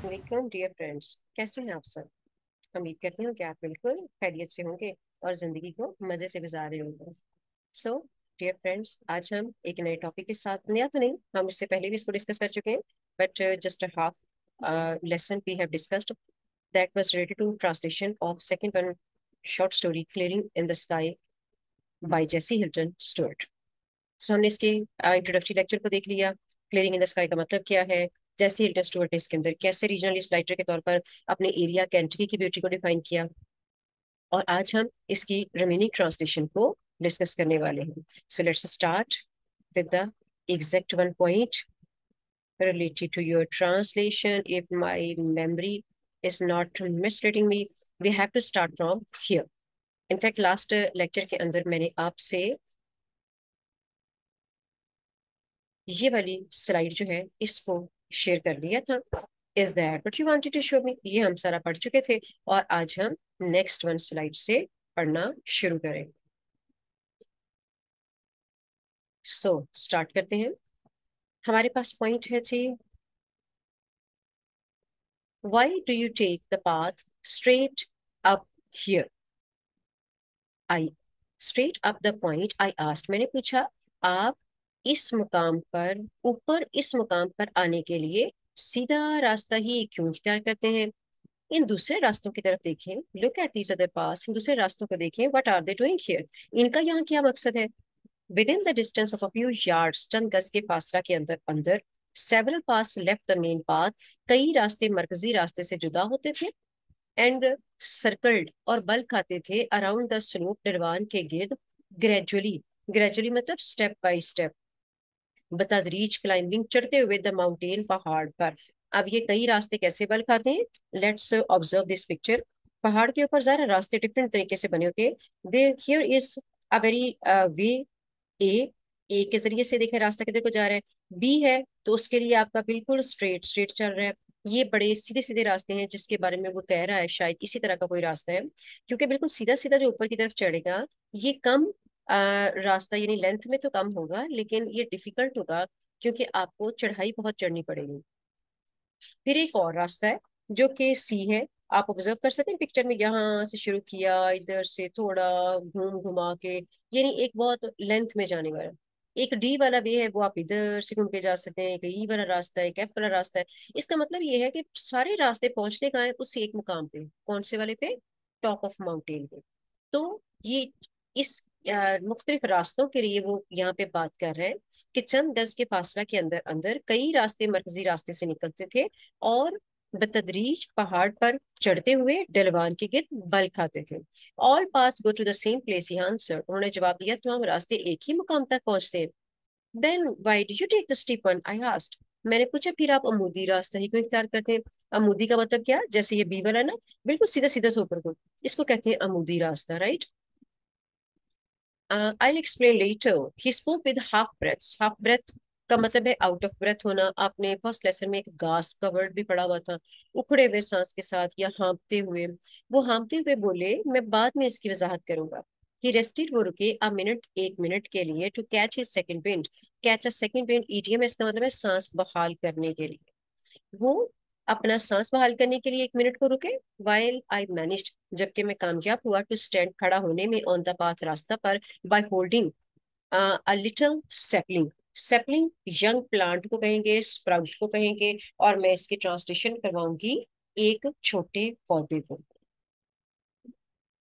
Welcome dear friends, कैसे हैं आप सब। उम्मीद करती हूँ कि आप बिल्कुल खैरियत से होंगे और जिंदगी को मजे से गुजार रहे होंगे। सो डियर फ्रेंड्स, आज हम एक नए टॉपिक के साथ, नया तो नहीं, हम इससे पहले भी इसको डिस्कस कर चुके हैं, but just a half lesson we have discussed that was related to translation of second one short story clearing in the sky by Jesse Hilton Stuart. So हमने इसके इंट्रोडक्टरी लेक्चर को देख लिया। क्लियरिंग इन द स्काई का मतलब क्या है, जैसे हिल्टन स्टुअर्ट ने इसके अंदर कैसे रीजनलिस्ट राइटर के तौर पर अपने एरिया केंटकी की ब्यूटी को डिफाइन किया। और आज हम इसकी रिमेनिंग ट्रांसलेशन को डिस्कस करने वाले हैं। So let's start with the exact one point related to your translation. If my memory is not misleading me, we have to start from here. In fact, last lecture के अंदर मैंने आपसे ये वाली स्लाइड जो है इसको शेयर कर दिया था। Is that what you wanted to show me? ये हम सारा पढ़ चुके थे और आज हम नेक्स्ट वन स्लाइड से पढ़ना शुरू करें। सो स्टार्ट करते हैं। हमारे पास पॉइंट है जी, why do you take the path straight up here? I straight up the point I asked, मैंने पूछा आप इस मुकाम पर, ऊपर इस मुकाम पर आने के लिए सीधा रास्ता ही क्यों इख्तियार करते हैं? इन दूसरे रास्तों की तरफ देखें, look at these other paths, इन दूसरे रास्तों को देखें, what are they doing here? इनका यहाँ क्या मकसद है? Within the distance of a few yards, चंद गज के फासला के अंदर अंदर, several paths left the main path, कई रास्ते मरकजी रास्ते से जुदा होते थे, एंड सर्कल्ड और बल खाते थे अराउंड द स्लोप, डरवान के गिर्द, ग्रेजुअली, ग्रेजुअली मतलब स्टेप बाय स्टेप, बतदरीज क्लाइंबिंग, चढ़ते हुए द माउंटेन, पहाड़ पर। अब ये कई रास्ते कैसे बल खाते हैं? Let's observe this picture. पहाड़ के ऊपर जरा रास्ते डिफरेंट तरीके से बने होते हैं। They here is a very way, a, ए के जरिए से देखें रास्ता किधर को जा रहा है। बी है तो उसके लिए आपका बिल्कुल स्ट्रेट स्ट्रेट चल रहा है। ये बड़े सीधे सीधे रास्ते हैं जिसके बारे में वो कह रहा है, शायद इसी तरह का कोई रास्ता है, क्योंकि बिल्कुल सीधा सीधा जो ऊपर की तरफ चढ़ेगा ये कम रास्ता, यानी लेंथ में तो कम होगा लेकिन ये डिफिकल्ट होगा क्योंकि आपको चढ़ाई बहुत चढ़नी पड़ेगी। फिर एक और रास्ता है जो कि सी है, आप ऑब्जर्व कर सकते हैं पिक्चर में, यहाँ से शुरू किया, इधर से थोड़ा घूम घुमा के, यानी एक बहुत लेंथ में जाने वाला। एक डी वाला वे है, वो आप इधर से घूम के जा सकते हैं। एक ई वाला रास्ता है, एक एफ वाला रास्ता है। इसका मतलब ये है कि सारे रास्ते पहुंचने का है उस एक मुकाम पे। कौन से वाले पे? टॉप ऑफ माउंटेन पे। तो ये इस मुख्तलिफ रास्तों के लिए वो यहाँ पे बात कर रहे हैं कि चंद गज के फासला के अंदर अंदर कई रास्ते मरकजी रास्ते से निकलते थे और बतदरीज पहाड़ पर चढ़ते हुए डलवान के गिर्द बल खाते थे। All paths go to the same place, he answered, उन्होंने जवाब दिया तो हम रास्ते एक ही मुकाम तक पहुंचते हैं। Then why do you take the steep one? I asked, मैंने पूछा फिर आप अमूदी रास्ता ही क्यों इख्तियार करते हैं? अमूदी का मतलब क्या? जैसे ये बी वाला ना, बिल्कुल सीधा सीधा से ऊपर को, इसको कहते हैं अमूदी रास्ता, right? I'll explain later. He spoke with half breaths. Half breath का मतलब है आउट ऑफ ब्रेथ होना। आपने फर्स्ट लेसन में एक गास्प का वर्ड भी पढ़ा हुआ था, उखड़े हुए सांस के साथ या हाँफते हुए। वो हाँफते हुए बोले, मैं बाद में इसकी वजाहत करूंगा। ही रेस्टेड, वो रुके, अ मिनट, एक मिनट के लिए, to catch his second wind. Catch a second wind idiom, इसका मतलब है सांस बहाल करने के लिए। वो अपना सांस बहाल करने के लिए एक मिनट को रुके। वाइल आई मैनेज्ड, जबकि मैं कामयाब हुआ, टू स्टैंड, खड़ा होने में, ऑन द पाथ, रास्ता पर, by holding a little sapling. Sapling young plant को कहेंगे, स्प्राउट को कहेंगे, और मैं इसकी ट्रांसलेशन करवाऊंगी एक छोटे पौधे को।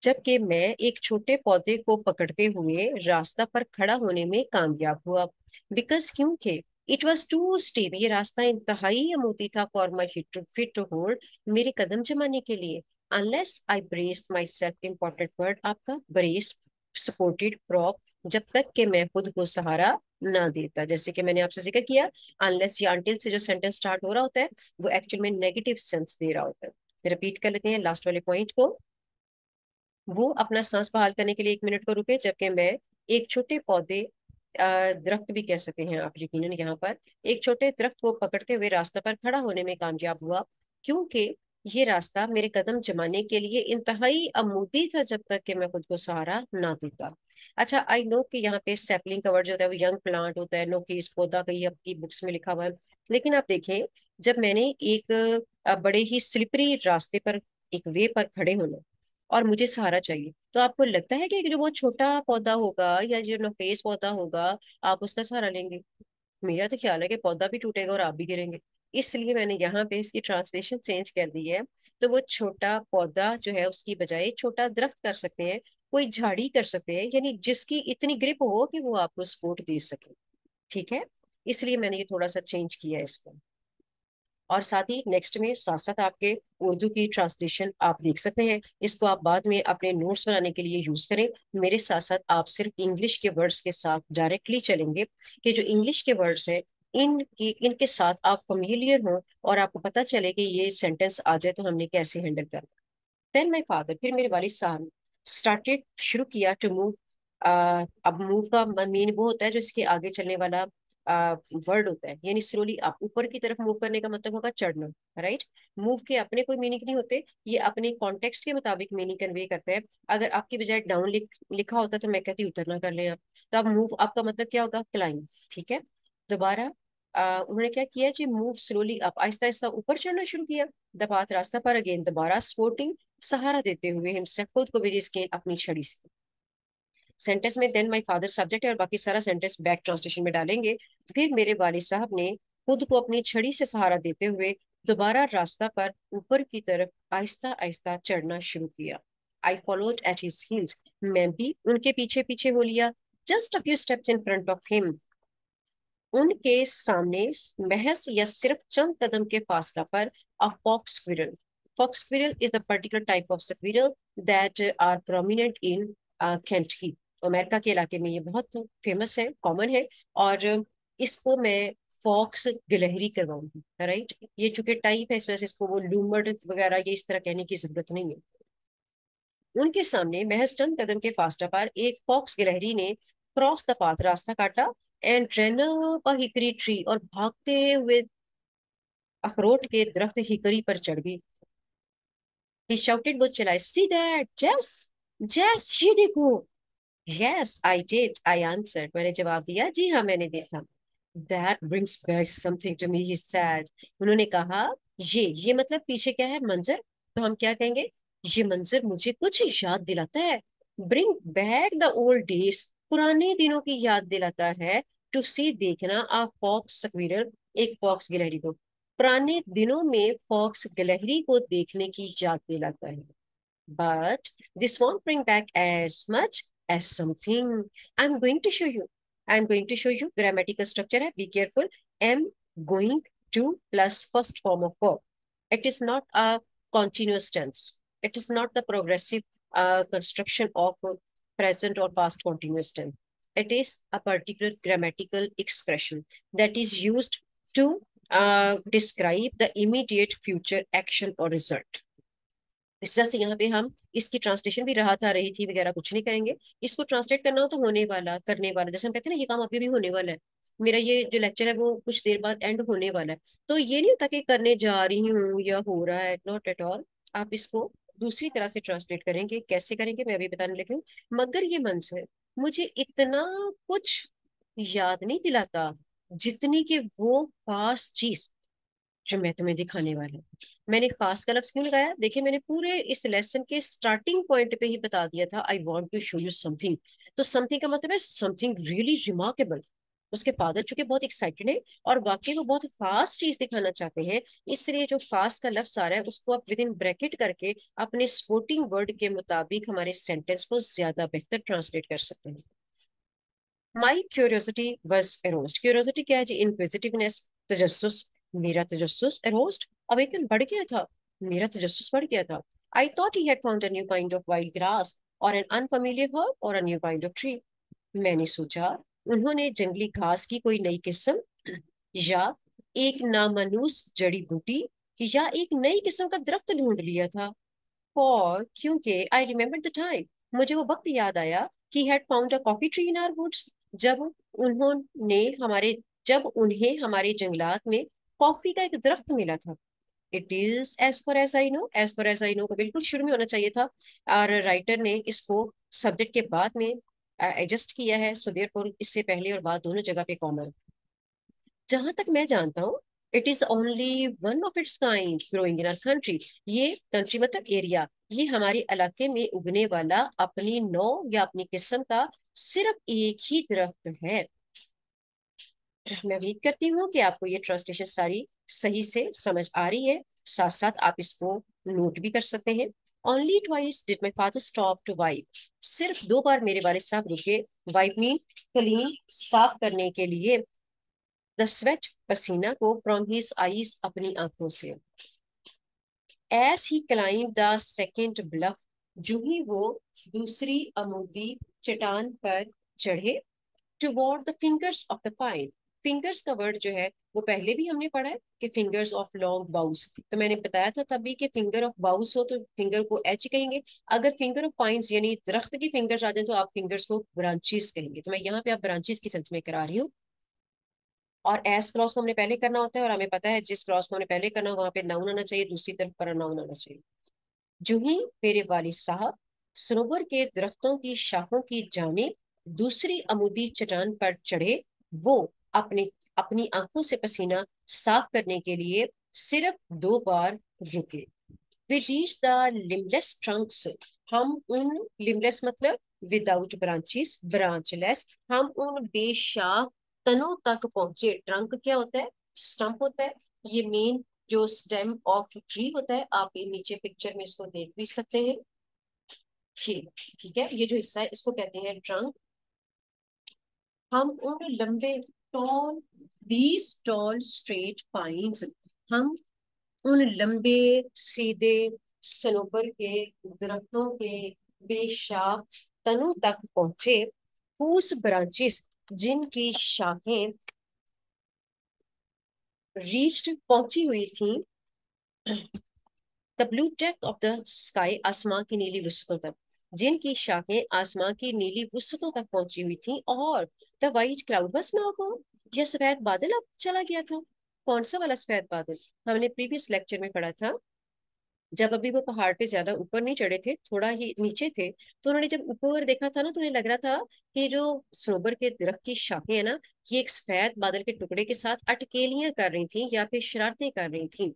जबकि मैं एक छोटे पौधे को पकड़ते हुए रास्ता पर खड़ा होने में कामयाब हुआ। बिकॉज, क्योंकि इट वॉज टू स्टीप, ये रास्ता इंतहाई अमूदी था, for my feet to fit to hold, मेरे कदम जमाने के लिए। Unless I braced myself, important word आपका ब्रेस्ड, सपोर्टेड, प्रॉप, जब तक कि मैं खुद को सहारा ना देता। जैसे कि मैंने आपसे जिक्र किया, अनलेस या अनटिल से जो सेंटेंस स्टार्ट हो रहा होता है वो एक्चुअल में नेगेटिव सेंस दे रहा होता है। रिपीट कर लेते हैं लास्ट वाले पॉइंट को। वो अपना सांस बहाल करने के लिए एक मिनट को रुके, जबकि मैं एक छोटे पौधे, दरख्त भी कह सकते हैं आप यकीनन, यहाँ पर एक छोटे दरख्त को पकड़ते हुए रास्ते पर खड़ा होने में कामयाब हुआ, क्योंकि ये रास्ता मेरे कदम जमाने के लिए इंतहाई अमूदी था जब तक कि मैं खुद को सहारा ना देता। अच्छा, आई नो कि यहाँ पे सैपलिंग का वर्ड जो होता है वो यंग प्लांट होता है, नो कि इस पौधा कहीं आपकी बुक्स में लिखा हुआ है। लेकिन आप देखें, जब मैंने एक बड़े ही स्लिपरी रास्ते पर, एक वे पर खड़े होना और मुझे सहारा चाहिए, तो आपको लगता है कि जो बहुत छोटा पौधा होगा या जो नोकेस पौधा होगा, आप उसका सहारा लेंगे? मेरा तो ख्याल है कि पौधा भी टूटेगा और आप भी गिरेंगे। इसलिए मैंने यहाँ पे इसकी ट्रांसलेशन चेंज कर दी है। तो वो छोटा पौधा जो है उसकी बजाय छोटा दरख्त कर सकते हैं, कोई झाड़ी कर सकते हैं, यानी जिसकी इतनी ग्रिप हो कि वो आपको सपोर्ट दे सके। ठीक है, इसलिए मैंने ये थोड़ा सा चेंज किया है इसको। और साथ ही नेक्स्ट में साथ साथ आपके उर्दू की ट्रांसलेशन आप देख सकते हैं, इसको आप बाद में अपने नोट्स बनाने के लिए यूज करें। मेरे साथ साथ आप सिर्फ इंग्लिश के वर्ड्स के साथ डायरेक्टली चलेंगे, कि जो इंग्लिश के वर्ड्स हैं इनके साथ आप फैमिलियर हो और आपको पता चले कि ये सेंटेंस आ जाए तो हमने कैसे हैंडल करना। देन माई फादर, फिर मेरे वालिद साहब स्टार्टेड, शुरू किया टू मूव। अब मूव का मीन वो होता है जो इसके आगे चलने वाला वर्ड होता है, यानी स्लोली आप ऊपर की तरफ मूव करने का मतलब होगा चढ़ना। राइट। मूव के अपने कोई मीनिंग नहीं होते, ये अपने कॉन्टेक्स्ट के मुताबिक मीनिंग कन्वे करते हैं। अगर आपकी बजाय डाउन लिखा होता तो मैं कहती उतरना कर ले आप। तो अब मूव आपका मतलब क्या होगा? क्लाइंब। ठीक है। दोबारा उन्होंने क्या किया जी? Move slowly up, Aahista Aahista ऊपर चढ़ना शुरू किया। दबात रास्ता पर अगेन, दोबारा स्पोर्टिंग, सहारा देते हुए हिमसेल्फ, खुद को भी जिसके अपनी छड़ी से। सेंटेंस में देन माय फादर सब्जेक्ट है और बाकी सारा सेंटेंस बैक ट्रांसलेशन में डालेंगे। फिर मेरे वालिद साहब ने खुद को अपनी छड़ी से सहारा देते हुए दोबारा रास्ता पर ऊपर की तरफ आहिस्ता आहिस्ता चढ़ना शुरू किया। I followed at his heels, मैं भी उनके पीछे पीछे हो लिया। Just a few steps in front of him, उनके सामने महज या सिर्फ चंद कदम के फासला पर a fox squirrel. Fox squirrel is the particular type of squirrel that are prominent in Kentucky. America के इलाके में ये बहुत फेमस है, कॉमन है। और इसको मैं फॉक्स गिलहरी करवाऊंगी। राइट, ये चूंकि टाइप है इस वजह से इसको वो लूमर्ड वगैरह ये इस तरह कहने की जरूरत नहीं है। उनके सामने महज चंद कदम के फासला पर एक फॉक्स गिलहरी ने क्रॉस द पाथ, रास्ता काटा, and ran up a hickory tree, और भागते हुए अखरोट के दरख्त हिकरी पर चढ़ गई। he shouted, वो चिल्लाए, see that Jess, Jess ये देखो। yes I did, I answered, मैंने जवाब दिया, जी हाँ मैंने देखा। that brings back something to me, he said, उन्होंने कहा, ये मतलब पीछे क्या है? मंजर। तो हम क्या कहेंगे? ये मंजर मुझे कुछ याद दिलाता है। Bring back the old days, पुराने दिनों की याद दिलाता है। टू सी, देखना, आ फॉक्स स्क्विरल, एक फॉक्स गिलहरी को पुराने दिनों में फॉक्स गिलहरी को देखने की याद दिलाता है। But this won't bring back as much as something I'm going to show you. I'm going to show you grammatical structure है, be careful. Am going to plus first form of verb. It is not a continuous tense. It is not the progressive construction of present or past continuous tense. It is a particular grammatical expression that is used to describe the immediate future action or result. इस तरह से यहाँ पे हम इसकी translation भी रहा था, रही थी वगैरह कुछ नहीं करेंगे। इसको ट्रांसलेट करना हो तो होने वाला, करने वाला, जैसे हम कहते हैं ना, ये काम अभी भी होने वाला है। मेरा ये जो लेक्चर है वो कुछ देर बाद एंड होने वाला है। तो ये नहीं होता कि करने जा रही हूँ या हो रहा है, नॉट एट ऑल। आप इसको दूसरी तरह से ट्रांसलेट करेंगे, कैसे करेंगे मैं अभी बताने लगी हूँ। मगर ये मन से मुझे इतना कुछ याद नहीं दिलाता जितनी कि वो खास चीज जो मैं तुम्हें दिखाने वाला हूँ। मैंने खास का लफ्ज क्यों लगाया? देखिए, मैंने पूरे इस लेसन के स्टार्टिंग पॉइंट पे ही बता दिया था, I want to show you something. तो समथिंग का मतलब है समथिंग रियली रिमार्केबल। उसके फादर चूंकि बहुत एक्साइटेड है और वाकई वो बहुत खास चीज दिखाना चाहते हैं, इसलिए जो खास का लफ्ज आ रहा है उसको आप विद इन ब्रैकेट करके अपने स्पोर्टिंग वर्ड के मुताबिक हमारे सेंटेंस को ज्यादा बेहतर ट्रांसलेट कर सकते हैं। माई क्यूरियोसिटी वॉज एरोस्ड। क्यूरियोसिटी क्या है जी? इनक्विजिटिवनेस, तजस्सुस। मेरा तजस्सुस एरोस्ड, अवेकन, बढ़ गया था। मेरा तजस्सुस बढ़ गया था। I thought he had found a new kind of wild grass और एन अनफेमिलियर हर्ब और a new kind of tree. मैंने सोचा उन्होंने जंगली घास की कोई नई किस्म, या एक नामानूस जड़ी बूटी, या एक नई किस्म का दरख्त ढूंढ लिया था। और क्योंकि आई रिमेम्बर द टाइम, मुझे वो वक्त याद आया, he had found a coffee tree in our woods, जब उन्होंने हमारे जब उन्हें हमारे जंगलात में कॉफी का एक दरख्त मिला था। It is as far as I know, as far as I know को बिल्कुल शुरू में होना चाहिए था, और राइटर ने इसको सब्जेक्ट के बाद में एडजस्ट किया है, सो देयरफॉर इससे पहले और बाद दोनों जगह पे कॉमन। जहां तक मैं जानता हूँ, it is only one of its kind growing in our country. ये कंट्री मतलब एरिया, ये हमारे इलाके में उगने वाला अपनी नौ या अपनी किस्म का सिर्फ एक ही दरख्त है। मैं उम्मीद करती हूँ कि आपको ये ट्रांसलेशन सारी सही से समझ आ रही है। साथ साथ आप इसको नोट भी कर सकते हैं। Only twice did my father stop to wipe. सिर्फ दो बार मेरे वालिद साहब रुके। वाइप मीन क्लीन, साफ करने के लिए। द स्वेट, पसीना को, फ्रॉम हिज आईज, अपनी आंखों से। As he climbed the second bluff, जो ही वो दूसरी अमूदी चट्टान पर चढ़े। Toward the fingers of the pine. Fingers का वर्ड जो है वो पहले भी हमने पढ़ा है कि फिंगर्स ऑफ लॉन्ग बाउस, तो मैंने बताया था तभी कि फिंगर ऑफ बाउस हो तो फिंगर को एच कहेंगे। अगर फिंगर ऑफ पाइन्स यानी दरख्त की फिंगर्स आ जाए तो आप फिंगर्स को ब्रांचेस कहेंगे। तो मैं यहाँ पे आप ब्रांचेस की सेंस में करा रही हूँ। और एस क्रॉस को हमने पहले करना होता है, और हमें पता है जिस क्रॉस को हमने पहले करना हो वहां पे नाउन आना चाहिए, दूसरी तरफ पर नाउन आना चाहिए। जो ही मेरे वालिद साहब सरोवर के दरख्तों की शाखों की जानिब दूसरी अमूदी चट्टान पर चढ़े, वो अपनी अपनी आंखों से पसीना साफ करने के लिए सिर्फ दो बार रुके। We reach the limbless trunks. हम उन, लिमलेस मतलब विदाउट ब्रांचेस, ब्रांचलेस, हम उन बेशाख तनों तक पहुंचे। ट्रंक क्या होता है? स्टंप होता है। ये मेन जो स्टेम ऑफ ट्री होता है, आप ये नीचे पिक्चर में इसको देख भी सकते हैं। ये ठीक है, ये जो हिस्सा है इसको कहते हैं ट्रंक। हम उन लंबे tall, these tall straight pines, हम उन लंबे सीधे सनोबर के दरख्तों के बेशाख तनों तक पहुंचे। whose ब्रांचेस, जिनकी शाखें रीच्ड, पहुंची हुई थी। The blue depth of the sky, आसमां की नीली वसतों तक, जिनकी शाखें आसमां की नीली वसतों तक पहुंची हुई थी। और द वाइट क्लाउड, बस ना को, यह सफेद बादल अब चला गया था। कौन सा वाला सफेद बादल? हमने प्रीवियस लेक्चर में पढ़ा था, जब अभी वो पहाड़ पे ज्यादा ऊपर नहीं चढ़े थे, थोड़ा ही नीचे थे, तो उन्होंने जब ऊपर देखा था ना, तो उन्हें लग रहा था कि जो सनोबर के दरख्त की शाखें है ना, ये एक सफेद बादल के टुकड़े के साथ अटकेलियां कर रही थी या फिर शरारतें कर रही थी।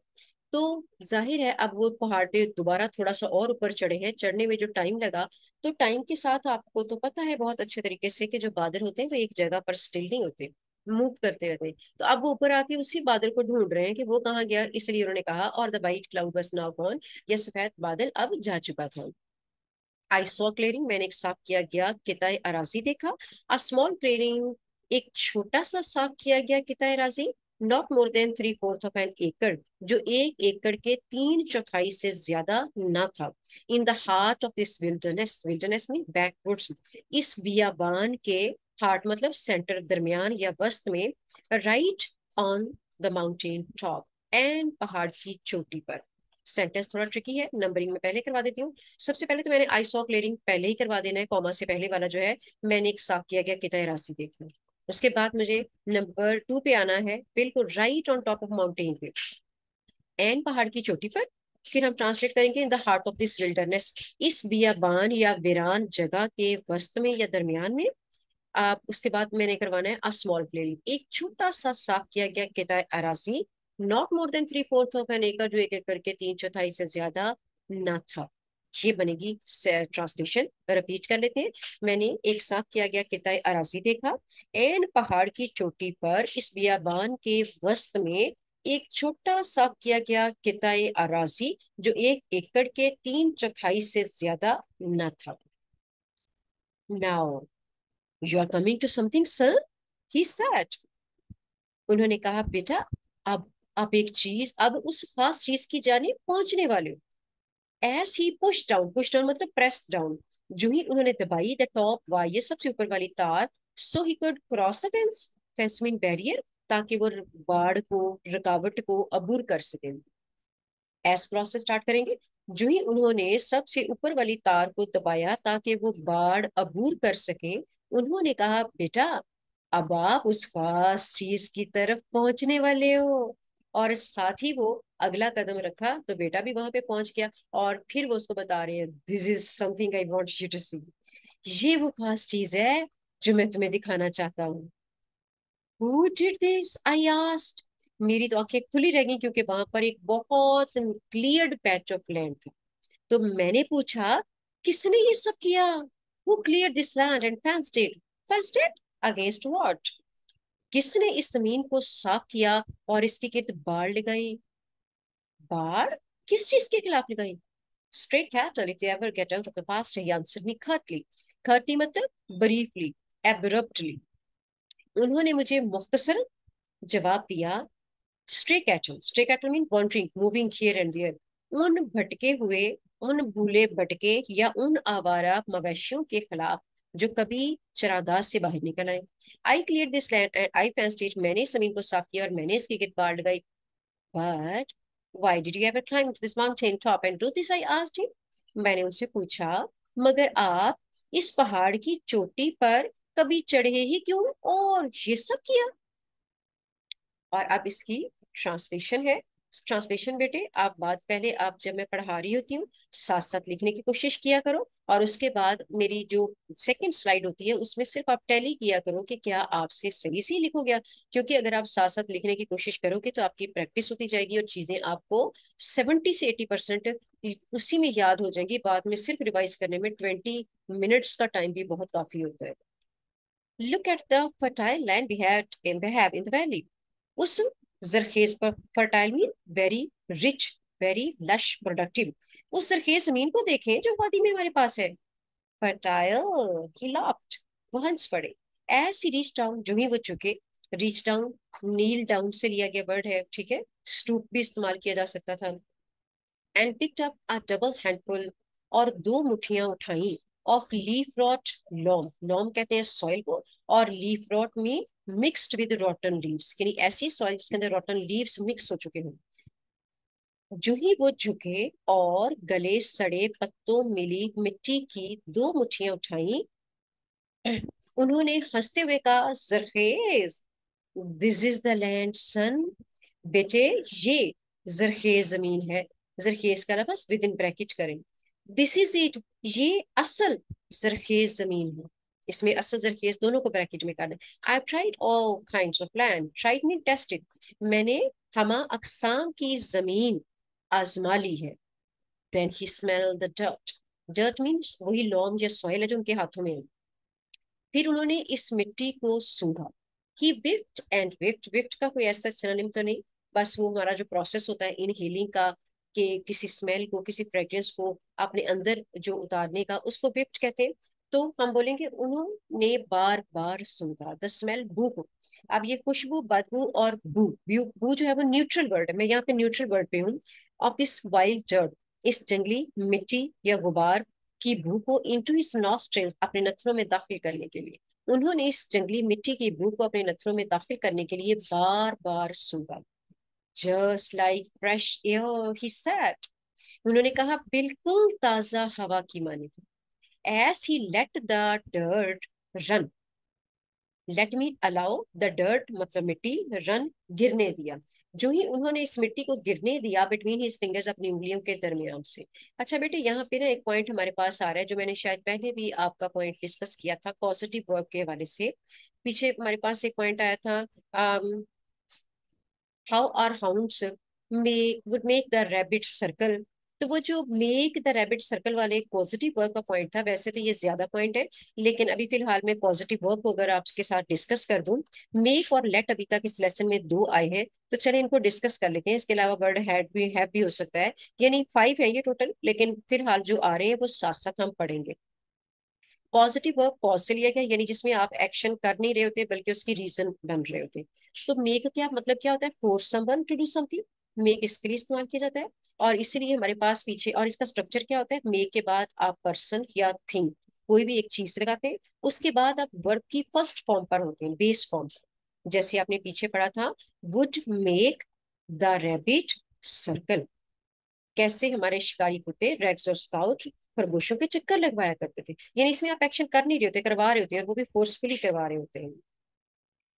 तो जाहिर है अब वो पहाड़ पे दोबारा थोड़ा सा और ऊपर चढ़े हैं, चढ़ने में जो टाइम लगा, तो टाइम के साथ आपको तो पता है बहुत अच्छे तरीके से कि जो बादल होते हैं वो एक जगह पर स्टिल नहीं होते, मूव करते रहते हैं। तो अब वो ऊपर आके उसी बादल को ढूंढ रहे हैं कि वो कहाँ गया, इसलिए उन्होंने कहा और the white cloud was now gone, यह सफेद बादल अब जा चुका था। आई सॉ क्लियरिंग, मैंने एक साफ किया गया किताए अराजी देखा। अ स्मॉल क्लियरिंग, एक छोटा सा साफ किया गया किताए अराजी। Not more than three fourth of an acre, जो एक एकड़ के तीन चौथाई से ज्यादा ना था। In the heart of this wilderness, wilderness में बैकवर्ड्स, इस बियाबान के, हार्ट मतलब सेंटर, दरमियान या वस्त में, right on the mountain top, and पहाड़ की चोटी पर। सेंटेंस थोड़ा ट्रिकी है, नंबरिंग में पहले करवा देती हूँ। सबसे पहले तो मैंने आई सॉ क्लियरिंग पहले ही करवा देना है, कॉमा से पहले वाला जो है, मैंने एक साफ किया गया किताए राशि देखना। उसके बाद मुझे नंबर 2 पे आना है, बिल्कुल right on top of mountain पे, एन पहाड़ की चोटी पर। फिर हम ट्रांसलेट करेंगे in the heart of this wilderness, इस बियाबान या वीरान जगह के वस्त में या दरमियान में। आप उसके बाद मैंने करवाना है अ स्मॉल क्लियरिंग, एक छोटा सा साफ किया गया किताए अराजी। Not more than three fourth of an acre, जो एक एकड़ के तीन चौथाई से ज्यादा ना था। ये बनेगी ट्रांसलेशन, रिपीट कर लेते हैं। मैंने एक साफ किया गया किताए अराजी देखा, एन पहाड़ की चोटी पर इस बियाबान के वस्त में एक छोटा साफ किया गया किताए अराजी, जो एक एकड़ के तीन चौथाई से ज्यादा न था। Now you are coming to something sir, he said. उन्होंने कहा बेटा, अब एक चीज, अब उस खास चीज की जाने पहुंचने वाले हो। एस ही पुश डाउन मतलब प्रेस डाउन, जो ही उन्होंने दबाई द टॉप वाई, ये सबसे ऊपर वाली तार, so he could cross the fence, fence mean barrier, ताकि वो बाढ़ को, रुकावट को अबूर कर सके। एस क्रॉस से स्टार्ट करेंगे। जो ही उन्होंने सबसे ऊपर वाली तार को दबाया ताकि वो बाढ़ अबूर कर सके, उन्होंने कहा बेटा, अब आप उस खास चीज की तरफ पहुंचने वाले हो। और साथ ही वो अगला कदम रखा तो बेटा भी वहां पे पहुंच गया, और फिर वो उसको बता रहे हैं, this is something I want you to see. ये वो खास चीज है जो मैं तुम्हें दिखाना चाहता हूँ। Who did this, I asked. मेरी तो आंखें खुली रह गई, क्योंकि वहां पर एक बहुत क्लियर्ड पैच ऑफ लैंड था। तो मैंने पूछा, किसने ये सब किया? Who clear this land and fenced it? Fenced it against what? किसने इस जमीन को साफ किया और इसके गिर्द बाड़ लगाई? बाड़? किस चीज के खिलाफ लगाई? Straight cattle, if they ever get out of the pasture, he answered me curtly. Curtly मतलब briefly, abruptly. उन्होंने मुझे मुख्तसर जवाब दिया। Stray cattle mean wandering, moving here and there. उन भटके हुए, उन भूले भटके या उन आवारा मवेशियों के खिलाफ जो कभी चरागाह से बाहर निकल आए। I clear this land and I fenced it, मैंने इस जमीन को साफ किया और मैंने इसकी गिरद बाड़ लगाई। But why did you ever climb this mountain top and do this, I asked him. मैंने उनसे पूछा, मगर आप इस पहाड़ की चोटी पर कभी चढ़े ही क्यों और ये सब किया? और अब इसकी ट्रांसलेशन है। ट्रांसलेशन बेटे, आप बात पहले, आप जब मैं पढ़ा रही होती हूँ साथ साथ लिखने की कोशिश किया करो, और उसके बाद मेरी जो सेकंड स्लाइड होती है उसमें सिर्फ आप टैली किया करो कि क्या आपसे सही से लिखो गया। क्योंकि अगर आप साथ साथ लिखने की कोशिश करोगे तो आपकी प्रैक्टिस होती जाएगी और चीजें आपको 70 से 80% उसी में याद हो जाएंगी। बाद में सिर्फ रिवाइज करने में 20 मिनट्स का टाइम भी बहुत काफी होता है। Look at the fertile land we have in the valley. उस जरखेज पर, fertile mean very rich, very lush, productive. उस जरखेज जमीन को देखें जो वादी में हमारे पास है। फर्टाइल, ही लाफ्ड, वो हंस पड़े। एज ही रीच डाउन, जो ही वो झुके। रीच डाउन नील डाउन से लिया गया वर्ड है, ठीक है। स्टूप भी इस्तेमाल किया जा सकता था। And picked up a double handful, और दो मुट्ठियां उठाई। Of leaf rot, loam, loam कहते हैं सॉइल को, और लीफ रॉट में मिक्स्ड विद रॉटन लीव्स, यानी ऐसी सॉइल जिसके अंदर रॉटन लीव्स मिक्स हो चुके हों। जो ही वो झुके और गले सड़े पत्तों मिली मिट्टी की दो मुट्ठियां उठाई, उन्होंने हंसते हुए कहा, जरखेज, दिस इज द लैंड सन। बेटे, ये जरखेज जमीन है। जरखेज का लफ्ज विद इन ब्रैकेट करें। दिस इज इट, ये असल जरखेज जमीन है। इसमें असल जरखेज दोनों को ब्रैकेट में करना है। I tried all kinds of land, tried mean tested, मैंने हमा अकसाम की जमीन आजमा ली है। Then he smelled the dirt, dirt means वही लॉम या सॉइल है जो उनके हाथों में है। फिर उन्होंने इस मिट्टी को सूंघा। ही विफ्ट एंड विफ्ट, विफ्ट का कोई ऐसा सिनोनिम तो नहीं, बस वो हमारा जो प्रोसेस होता है इन हीलिंग का, कि किसी स्मेल को, किसी फ्रेग्रेंस को अपने अंदर जो उतारने का, उसको विफ्ट कहते हैं। तो हम बोलेंगे उन्होंने बार बार सूंघा, द स्मेल, बू को। अब ये खुशबू, बदबू और बू जो है वो न्यूट्रल वर्ड है, मैं यहाँ पे न्यूट्रल वर्ड पे हूँ। ऑफ दिस वाइल्ड डर्ट, इस जंगली मिट्टी या गुबार की बू को इनटू हिज नॉस्ट्रिल्स, अपने नथनों में दाखिल करने के लिए। उन्होंने इस जंगली मिट्टी की बू को अपने नथनों में दाखिल करने के लिए बार बार सूंघा। Just like fresh air, he said, उन्होंने कहा बिल्कुल ताजा हवा की माने। As he let the dirt run, let me allow the dirt मतलब मिट्टी, रन गिरने दिया। जो ही उन्होंने इस मिट्टी को गिरने दिया बिटवीन हिज फिंगर्स, अपनी उंगलियों के दरमियान से। अच्छा बेटे, यहाँ पे ना एक पॉइंट हमारे पास आ रहा है जो मैंने शायद पहले भी आपका पॉइंट डिस्कस किया था पॉजिटिव वर्ब के हवाले से। पीछे हमारे पास एक पॉइंट आया था, how our hounds would make the rabbit circle. तो वो जो मेक द रैबिट सर्कल वाले पॉजिटिव वर्ब का पॉइंट था, वैसे तो ये ज्यादा पॉइंट है, लेकिन अभी फिलहाल मैं पॉजिटिव वर्ब को अगर आपके साथ डिस्कस कर दूं, मेक और लेट अभी तक इस लेसन में दो आए हैं, तो चले इनको डिस्कस कर लेते हैं। इसके अलावा वर्ड हैड भी, हैव भी हो सकता है, यानी 5 है ये टोटल, लेकिन फिलहाल जो आ रहे हैं वो साथ साथ हम पढ़ेंगे। पॉजिटिव वर्ब पॉज से लिया गया, यानी जिसमें आप एक्शन कर नहीं रहे होते बल्कि उसकी रीजन बन रहे होते। तो मेक क्या मतलब, क्या होता है, force someone to do something, make इसके लिए इस्तेमाल किया जाता है। और इसीलिए हमारे पास पीछे, और इसका स्ट्रक्चर क्या होता है, मेक के बाद आप पर्सन या थिंग, कोई भी एक चीज लगाते हैं, उसके बाद आप वर्ब की फर्स्ट फॉर्म पर होते हैं, बेस फॉर्म। जैसे आपने पीछे पढ़ा था, would make the rabbit circle, कैसे हमारे शिकारी कुत्ते रेक्स और स्काउट खरगोशों के चक्कर लगवाया करते थे। यानी इसमें आप एक्शन कर नहीं रहे होते, करवा रहे होते हैं, और वो भी फोर्सफुली करवा रहे होते हैं।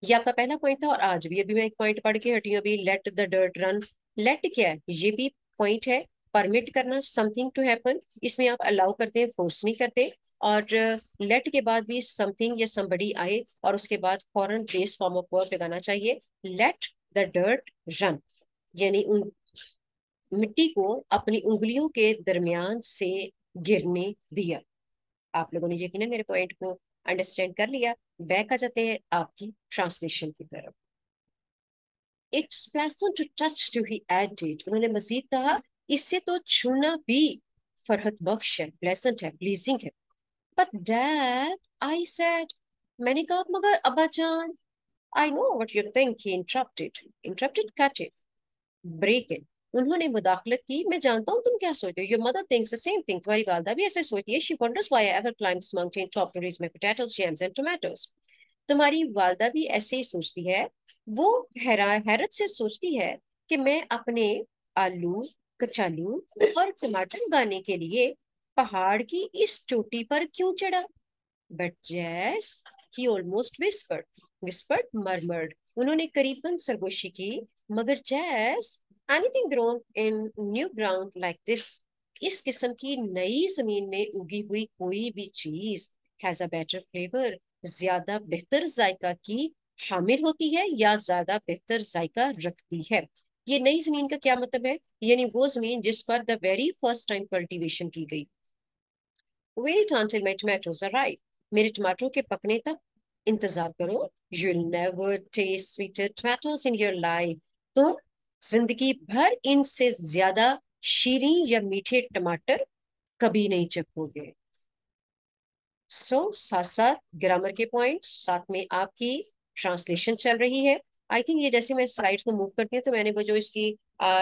ये आपका पहला पॉइंट था। और आज भी, अभी मैं एक पॉइंट पढ़ के हटी हूँ अभी, let the dirt run, let क्या है, ये भी पॉइंट है, परमिट करना समथिंग टू हैपन, इसमें आप अलाउ करते हैं, फोर्स नहीं करते। और लेट के बाद भी समथिंग या समबडी आए और उसके बाद फॉरन बेस फॉर्म ऑफ वर्ब लगाना चाहिए, लेट द डर्ट रन, यानी उन मिट्टी को अपनी उंगलियों के दरमियान से गिरने दिया। आप लोगों ने यकीनन मेरे पॉइंट को अंडरस्टैंड कर लिया। बैक आ जाते हैं आपकी ट्रांसलेशन की तरफ। It's pleasant to touch too he added, उन्होंने मजीद कहा इससे तो छूना भी फरहत बख्श है, प्लेजेंट है, प्लीजिंग है। बट डैड, आई सेड, मैंने कहा मगर अब्बा जान। I know what you think, he interrupted cut it, break in, उन्होंने मुदाखलत की, मैं जानता हूँ तुम क्या सोचते हो, your mother thinks the same thing, तुम्हारी वालदा भी ऐसे सोचती है, she wonders why I ever climb this mountain top to reach my potatoes, yams and tomatoes, तुम्हारी वालदा भी ऐसे ही सोचती है, वो हैरत से सोचती है कि मैं अपने आलू, कचालू और टमाटर उगाने के लिए पहाड़ की इस चोटी पर क्यों चढ़ा। बट जैस, ही ऑलमोस्ट विस्पर्ड मरमर्ड, उन्होंने करीबन सरगोशी की, मगर जैस, anything grown in new ground like this, इस किस्म की नई जमीन में उगी हुई कोई भी चीज हैज अ बेटर फ्लेवर, ज्यादा बेहतर जायका की हामिल होती है या ज्यादा बेहतर जायका रखती है। ये नई जमीन का क्या मतलब है, यानी वो जमीन जिस पर the very first time cultivation की गई। Wait until my tomatoes arrive. मेरे टमाटरों के पकने तक इंतजार करो। You'll never taste sweeter tomatoes in your life. तुम जिंदगी भर इनसे ज्यादा शीरीं या मीठे टमाटर कभी नहीं चखोगे। साथ साथ ग्रामर के पॉइंट, साथ में आपकी ट्रांसलेशन चल रही है। आई थिंक ये जैसे मैं स्लाइड्स को मूव करती हूँ तो मैंने वो जो इसकी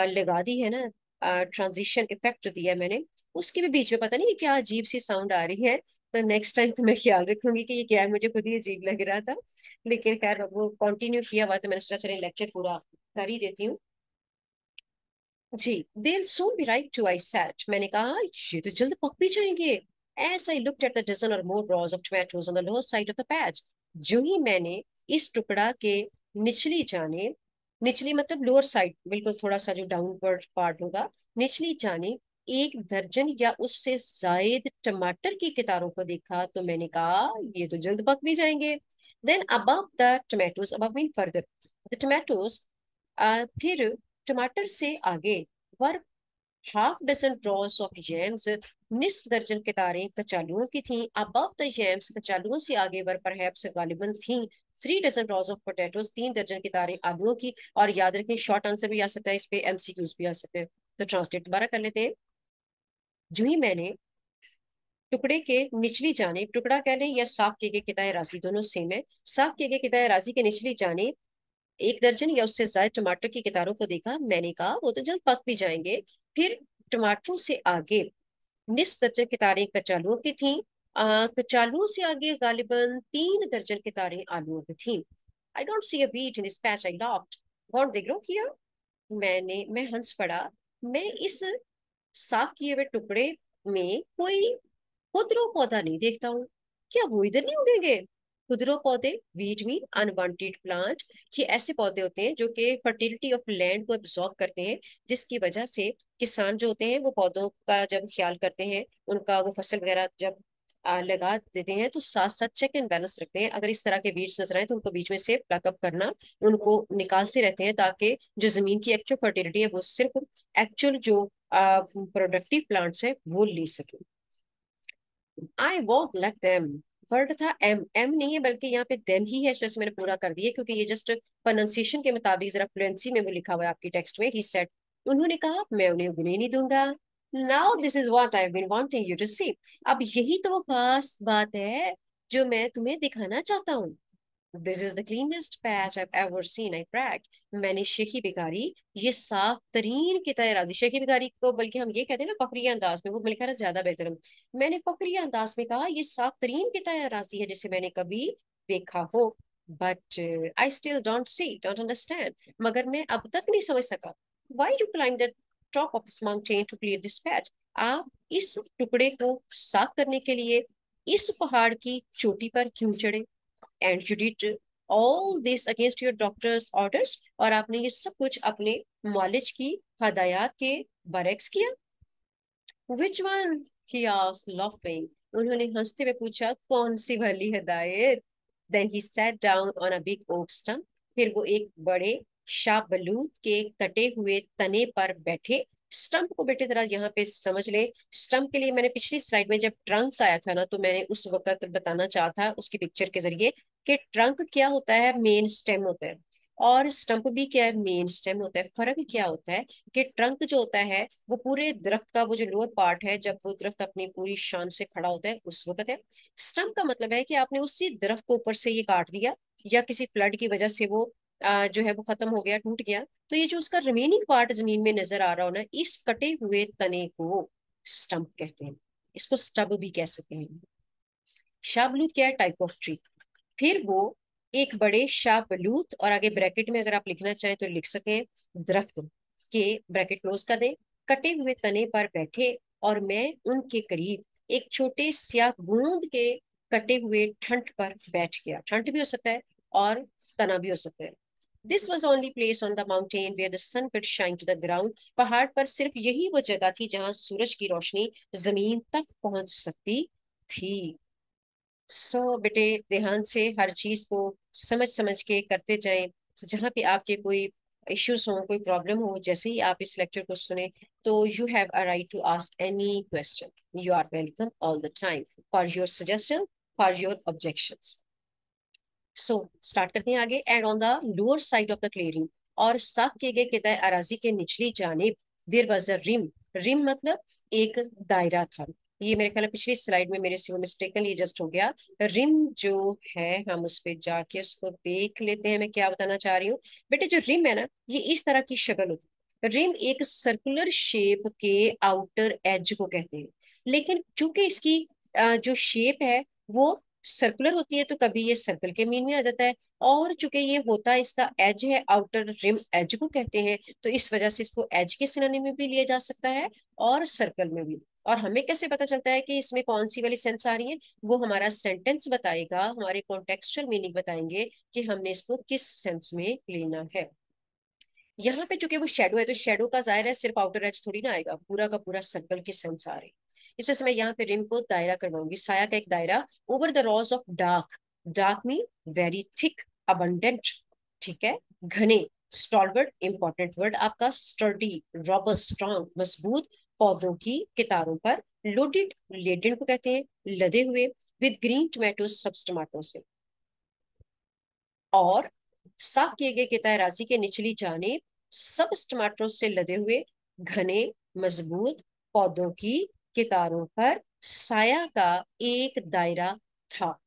लगा दी है ना, ट्रांजिशन इफेक्ट जो दिया है मैंने, उसके भी बीच में पता नहीं क्या अजीब सी साउंड आ रही है। तो नेक्स्ट टाइम तो मैं ख्याल रखूंगी कि ये क्या है, मुझे खुद ही अजीब लग रहा था। लेकिन खैर वो कंटिन्यू किया हुआ तो मैंने सोचा चलिए लेक्चर पूरा कर ही देती हूँ। जी, they'll soon be ripe too, I said. मैंने कहा ये तो जल्द पक भी जाएंगे। As I looked at the dozen or more rows of tomatoes on the lower side of the patch, जो ही मैंने इस टुकड़ा के निचली जाने, निचली मतलब लोअर साइड, बिल्कुल थोड़ा सा जो डाउनवर्ड पार्ट होगा, निचली जाने एक दर्जन या उससे जायद टमाटर की कतारों को देखा तो मैंने कहा ये तो जल्द पक भी जाएंगे। Then above the tomatoes, above mean further, the tomatoes, फिर टमाटर से आगे वर हाफ डजन ड्रॉस ऑफ जैम्स, निस्फ दर्जन कितारें कचालुओं की थीं। अबव द जैम्स, कचालुओं से आगे वर परहैप्स गालिबन थीं 3 डजन ड्रॉस ऑफ पोटैटोस, 3 दर्जन कितारें आलूओं की। और याद रखें शॉर्ट आंसर भी आ सकता है इस पे, एमसीक्यूज भी आ सकते हैं। तो ट्रांसलेट दोबारा कर लेते हैं। जो ही मैंने टुकड़े के निचली जानिब, टुकड़ा कह लें या साफ किए गए किताए राजी, दोनों सेम है, साफ किए गए किताए राजी के निचली जानिब एक दर्जन या उससे ज्यादा टमाटर की कतारों को देखा, मैंने कहा वो तो जल्द पक भी जाएंगे। फिर टमाटरों से आगे निस्फ दर्जन कितारें कचालुओं की थीं। कचालुओं से आगे गालिबन 3 दर्जन कितारें आलूओं की थीं। I don't see a beet in this patch, I laughed, what they grow here, मैं हंस पड़ा, मैं इस साफ किए हुए टुकड़े में कोई खुदरो पौधा नहीं देखता हूँ। क्या वो इधर नहीं उगेंगे? खुदरो पौधे, वीट मीन अनवांटेड प्लांट, ये ऐसे पौधे होते हैं जो कि फर्टिलिटी ऑफ लैंड को एब्जॉर्ब करते हैं, जिसकी वजह से किसान जो होते हैं वो पौधों का जब ख्याल करते हैं, उनका वो फसल वगैरह जब लगा देते हैं तो साथ साथ चेक एंड बैलेंस रखते हैं। अगर इस तरह के वीड्स नजर आए तो उनको बीच में से प्लकअप करना, उनको निकालते रहते हैं ताकि जो जमीन की एक्चुअल फर्टिलिटी है वो सिर्फ एक्चुअल जो प्रोडक्टिव प्लांट्स है वो ले सके। I won't let them, word था एम, एम नहीं है बल्कि यहाँ पे देम ही है, जैसे मैंने पूरा कर दिया क्योंकि ये जस्ट प्रोनाउंसिएशन के मुताबिक जरा फ्लुएंसी में वो लिखा हुआ है आपकी टेक्स्ट में। ही सेड, उन्होंने कहा मैं उन्हें उगने नहीं दूंगा। Now this is what I have been wanting you to see, अब यही तो वो खास बात है जो मैं तुम्हें दिखाना चाहता हूँ। This is the cleanest patch I ever seen, I bragged, मैंने शेखी बिगाड़ी, ये साफ तरीन किताए राजी, शेखी बिगाड़ी को बल्कि हम ये कहते हैं ना फकरिया अंदाज में, वो मेरे ख्याल से ज्यादा बेहतर है। मैंने फकरिया अंदाज में कहा ये साफ तरीन किताए राजी है जिसे मैंने कभी देखा हो। But I still don't understand, मगर मैं अब तक नहीं समझ सका। Why you climb the top of this mountain to clear this patch, आप इस टुकड़े को साफ करने के लिए इस पहाड़ की चोटी पर क्यों चढ़े। And you did all this against your doctors orders, और आपने ये सब कुछ अपने मालिज की हदायत के बरक्स किया? Which one, he asked laughing. उन्होंने हंसते हुए पूछा, कौन सी वाली हदायत? Then he sat down on a big oak stump. फिर वो एक बड़े शाहबलूत के कटे हुए तने पर बैठे. स्टंप को बेटे जरा यहाँ पे समझ ले. स्टंप के लिए मैंने पिछली स्लाइड में जब ट्रंक आया था ना, तो मैंने उस वक्त बताना चाहा था उसकी पिक्चर के जरिए कि ट्रंक क्या होता है, मेन स्टेम होता है. और स्टंप भी क्या है, मेन स्टेम होता है. फर्क क्या होता है कि ट्रंक जो होता है वो पूरे दरख्त का वो जो लोअर पार्ट है, जब वो दरख्त अपनी पूरी शान से खड़ा होता है उस वक्त है. स्टंप का मतलब है कि आपने उसी दरख्त को ऊपर से ये काट दिया, या किसी फ्लड की वजह से वो जो है वो खत्म हो गया, टूट गया. तो ये जो उसका रिमेनिंग पार्ट जमीन में नजर आ रहा हो ना, इस कटे हुए तने को स्टंप कहते हैं. इसको स्टब भी कह सकते हैं. शाहबलूत क्या है, टाइप ऑफ ट्री. फिर वो एक बड़े शाहबलूत, और आगे ब्रैकेट में अगर आप लिखना चाहें तो लिख सकें दरख्त के, ब्रैकेट क्लोज कर दें, कटे हुए तने पर बैठे, और मैं उनके करीब एक छोटे स्याह बूंद के कटे हुए ठंड पर बैठ गया. ठंड भी हो सकता है और तना भी हो सकता है. This was only place on the mountain where the sun could shine to the ground. पहाड़ पर सिर्फ यही वो जगह थी जहां सूरज की रोशनी जमीन तक पहुंच सकती थी. बेटे ध्यान से हर चीज को समझ समझ के करते जाएं. जहां पे आपके कोई इश्यूज हो, कोई प्रॉब्लम हो, जैसे ही आप इस लेक्चर को सुने, तो you have a right to ask any question. You are welcome all the time for your suggestion, for your objections. Start करते हैं आगे. And on the lower side of the clearing, और साफ किए गए किताए अराजी के निचली जानिब, there was a rim. Rim मतलब एक दायरा था. ये मेरे ख्याल है पिछली स्लाइड में मेरे से वो मिस्टेकनली जस्ट हो गया. रिम जो है, हम उस पे जाके उसको देख लेते हैं मैं क्या बताना चाह रही हूँ. बेटे जो रिम है ना, ये इस तरह की शक्ल होती है. रिम एक सर्कुलर शेप के आउटर एज को कहते हैं. लेकिन चूंकि इसकी जो शेप है वो सर्कुलर होती है, तो कभी ये सर्कल के मीन में आ जाता है. और चूंकि ये होता है, इसका एज है, आउटर रिम एज को कहते हैं, तो इस वजह से इसको एज के सिनोनिम में भी लिया जा सकता है और सर्कल में भी. और हमें कैसे पता चलता है कि इसमें कौन सी वाली सेंस आ रही है? वो हमारा सेंटेंस बताएगा, हमारे कॉन्टेक्सचुअल मीनिंग बताएंगे कि हमने इसको किस सेंस में लेना है. यहाँ पे चूंकि वो शेडो है, तो शेडो का जाहिर है सिर्फ आउटर एज थोड़ी ना आएगा, पूरा का पूरा सर्कल की सेंस आ रही है. इस वजह से मैं यहाँ पे रिम को दायरा करवाऊंगी, साया का एक दायरा over the rows of dark. Dark mean very thick, abundant, ठीक है, घने. स्टॉलवर्ड इंपॉर्टेंट वर्ड आपका, स्टर्डी, रॉबस्ट, स्ट्रॉन्ग, मजबूत, पौधों की कितारों पर. लोडेड, लेडेन को कहते हैं लदे हुए, विद ग्रीन टोमेटो, सब टमाटो से. और साफ किए गए किताए राशि के निचली जानिब सब टमाटरों से लदे हुए, घने, मजबूत पौधों की कितारों पर साया का एक दायरा था.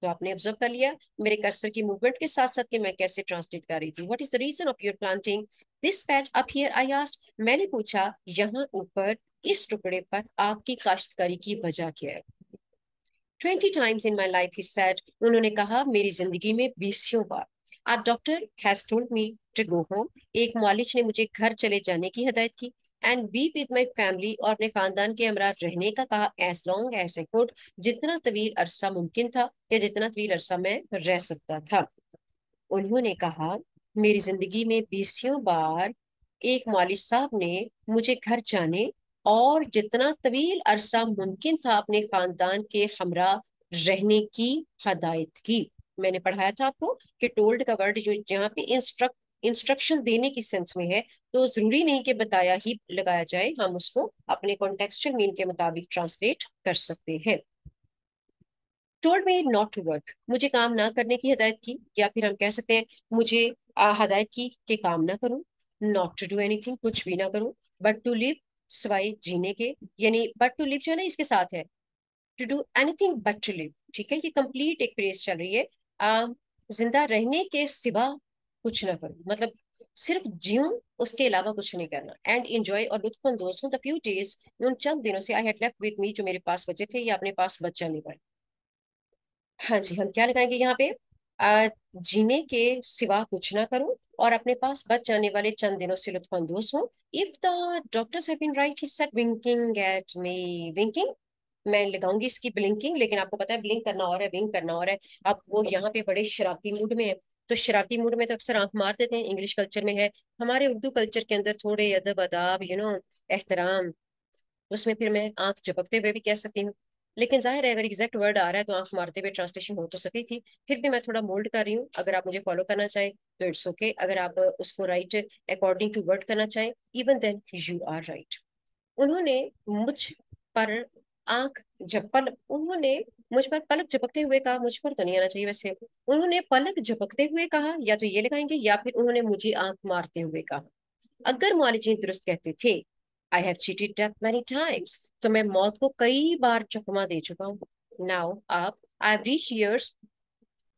तो आपने ऑब्जर्व कर लिया मेरे कर्सर की मूवमेंट के साथ साथ कि मैं कैसे ट्रांसलेट कर रही थी. What is the reason of your planting this patch up here, I asked. मैंने पूछा यहाँ ऊपर इस टुकड़े पर आपकी काश्तकारी की वजह क्या है? 20 times in my life, he said. उन्होंने कहा मेरी जिंदगी में 20 बार. A doctor has told me to go home. एक मालिज ने मुझे घर चले जाने की हदायत की. And be with my family, और अपने खानदान के हमरा रहने का कहा. As long as I could, जितना तवील अरसा मुमकिन था, या जितना तवील अरसा मैं रह सकता था. उन्होंने कहा मेरी जिंदगी में 20 बार एक मौलवी साहब ने मुझे घर जाने और जितना तवील अरसा मुमकिन था अपने खानदान के हमरा रहने की हदायत की. मैंने पढ़ाया था आपको कि टोल्ड का वर्ड जो जहाँ पे इंस्ट्रक्शन देने की सेंस में है, तो जरूरी नहीं कि बताया ही लगाया जाए, हम उसको अपने कॉन्टेक्सचुअल मीन के मुताबिक ट्रांसलेट कर सकते हैं. Told me not to work, मुझे काम ना करने की हदायत की, या फिर हम कह सकते हैं मुझे हदायत की कि काम ना करूं. नॉट टू डू एनीथिंग, कुछ भी ना करूं. बट टू लिव, सवाई जीने के. यानी बट टू लिव जो है ना इसके साथ है, to do anything but to live. ठीक है, ये कंप्लीट एक फ्रेज चल रही है. जिंदा रहने के सिवा कुछ ना करूं, मतलब सिर्फ जीऊं, उसके अलावा कुछ नहीं करना. एंड इंजॉय, और लुत्फानंदोज हूं, द फ्यू डेज, उन चंद दिनों से I had left with me, जो मेरे पास बचे थे या अपने पास बचा नहीं पाए. हाँ जी, हम क्या लगाएंगे यहाँ पे? जीने के सिवा कुछ ना करूं और अपने पास बच जाने वाले चंद दिनों से लुत्फानंदोज हूं. If the doctors have been right, he said, winking at me. Winking, मैं लगाऊंगी इसकी ब्लिंकिंग, लेकिन आपको पता है ब्लिंक करना और है, विंक करना और है. अब वो यहाँ पे बड़े शरारती मूड में है, तो शरारती मूड में तो अक्सर आंख मार देते हैं, इंग्लिश कल्चर में है। हमारे उर्दू कल्चर के अंदर थोड़े अदब अदाब, एहतराम, उसमें फिर मैं आंख झपकते हुए भी कह सकती हूँ। लेकिन जाहिर है अगर एग्जैक्ट वर्ड आ रहा है तो आंख मारते हुए ट्रांसलेशन हो तो सकती थी। फिर भी मैं थोड़ा मोल्ड कर रही हूँ, अगर आप मुझे फॉलो करना चाहें तो इट्स ओके, अगर आप उसको राइट अकॉर्डिंग टू वर्ड करना चाहें, even then you are right. उन्होंने मुझ पर आंख झपल उन्होंने मुझ पर पलक झपकते हुए कहा, मुझ पर तो नहीं आना चाहिए वैसे। उन्होंने पलक झपकते हुए कहा, या तो ये लगाएंगे, या फिर उन्होंने मुझे आंख मारते हुए कहा। अगर मौलिक दुरुस्त कहते थे I have cheated death many times, तो मैं मौत को कई बार चकमा दे चुका हूँ। नाउ आप I have reach years,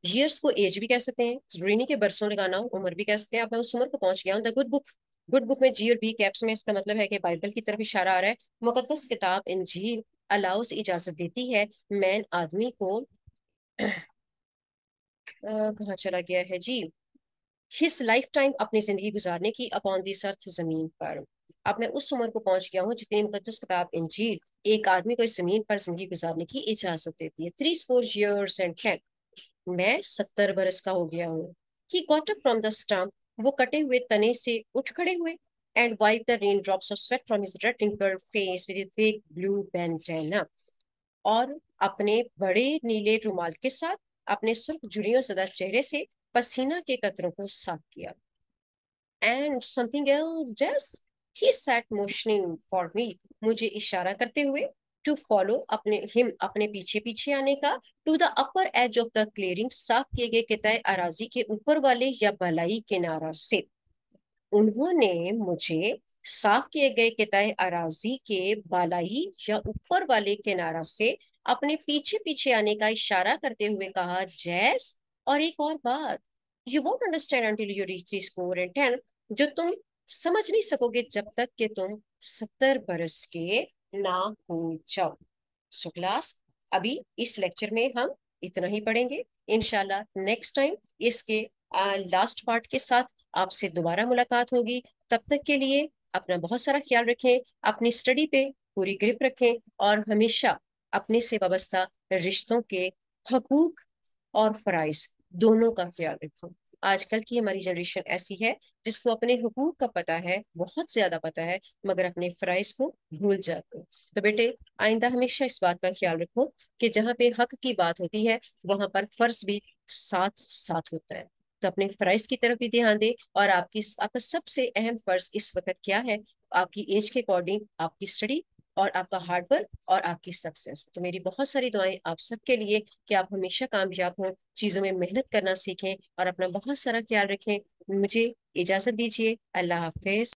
years को एज भी कह सकते हैं, ऋणी के बरसों लगाना हो उम्र भी कह सकते हैं। अब मैं उस उम्र को पहुंच गया हूँ। The good book, good book में जी और बी कैप्स में, इसका मतलब है कि बाइबल की तरफ इशारा आ रहा है। मुकद्दस किताब इंजील अलाउस इजाजत देती है मैन आदमी को कहाँ चला गया है जी, हिज लाइफ टाइम अपनी जिंदगी गुजारने की अपॉन दिस अर्थ जमीन पर। अब मैं उस उम्र को पहुंच गया हूँ जितनी मुकद्दस किताब इंजील एक आदमी को इस जमीन पर जिंदगी गुजारने की इजाजत देती है। 3 years and 10, मैं 70 बरस का हो गया हूँ। He got up from the stump, वो कटे हुए तने से उठ खड़े हुए, and wipe the rain drops of sweat from his red wrinkled face with his big blue bandanna, और अपने बड़े नीले रुमाल के साथ अपने सुर्ख झुर्रियों सदा चेहरे से पसीना के कतरों को साफ किया। एंड समथिंग एल्स जस, ही सैट मोशनिंग फॉर मी, मुझे इशारा करते हुए, टू फॉलो अपने हिम, अपने पीछे पीछे आने का, to the upper edge of the clearing, साफ किए गए किताए अराजी के ऊपर वाले या बलाई किनारा से। उन्होंने मुझे साफ किए गए किताए अराजी के बालाई या ऊपर वाले किनारा से अपने पीछे पीछे आने का इशारा करते हुए कहा, जैस, और एक और बात, you won't understand until you reach 3 score and 10, जो तुम समझ नहीं सकोगे जब तक कि तुम 70 बरस के ना हो जाओ। सो क्लास, अभी इस लेक्चर में हम इतना ही पढ़ेंगे। इंशाल्लाह नेक्स्ट टाइम इसके लास्ट पार्ट के साथ आपसे दोबारा मुलाकात होगी। तब तक के लिए अपना बहुत सारा ख्याल रखें, अपनी स्टडी पे पूरी ग्रिप रखें, और हमेशा अपने से वाबस्ता रिश्तों के हकूक और फराइज दोनों का ख्याल रखें। आजकल की हमारी जनरेशन ऐसी है जिसको अपने हुकूक का पता है, बहुत ज्यादा पता है, मगर अपने फराइज को भूल जाते हैं। तो बेटे, आइंदा हमेशा इस बात का ख्याल रखो कि जहाँ पे हक की बात होती है वहां पर फर्ज भी साथ साथ होता है। तो अपने फराइज की तरफ भी ध्यान दे, और आपका सबसे अहम फर्ज इस वक्त क्या है, आपकी एज के अकॉर्डिंग आपकी स्टडी और आपका हार्ड वर्क और आपकी सक्सेस। तो मेरी बहुत सारी दुआएं आप सबके लिए कि आप हमेशा कामयाब हों, चीजों में मेहनत करना सीखें और अपना बहुत सारा ख्याल रखें। मुझे इजाजत दीजिए। अल्लाह हाफिज।